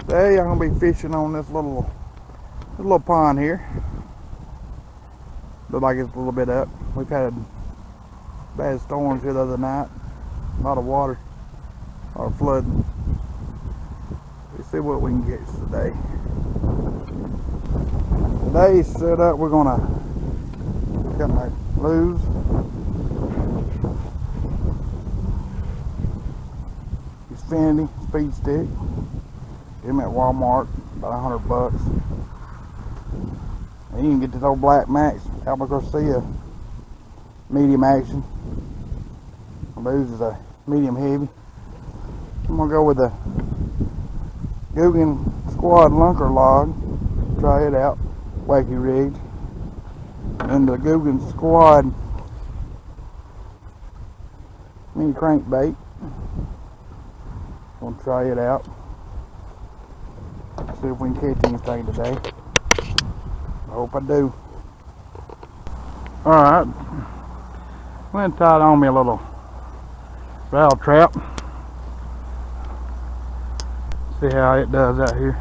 Today I'm gonna be fishing on this little pond here. Looks like it's a little bit up. We've had bad storms here the other night. A lot of water, a lot of flooding. Let's see what we can catch today. Today's setup, we're gonna got my lures. Xfinity speed stick. Get them at Walmart, about $100. And you can get this old Black Max Albert Garcia medium action. Lures is a medium heavy. I'm gonna go with the Googan Squad Lunker log. Try it out. Wacky rigged. And the Googan Squad mini crankbait. Gonna try it out. See if we can catch anything today. I hope I do. Alright. Went and tied on me a little rattle trap. See how it does out here.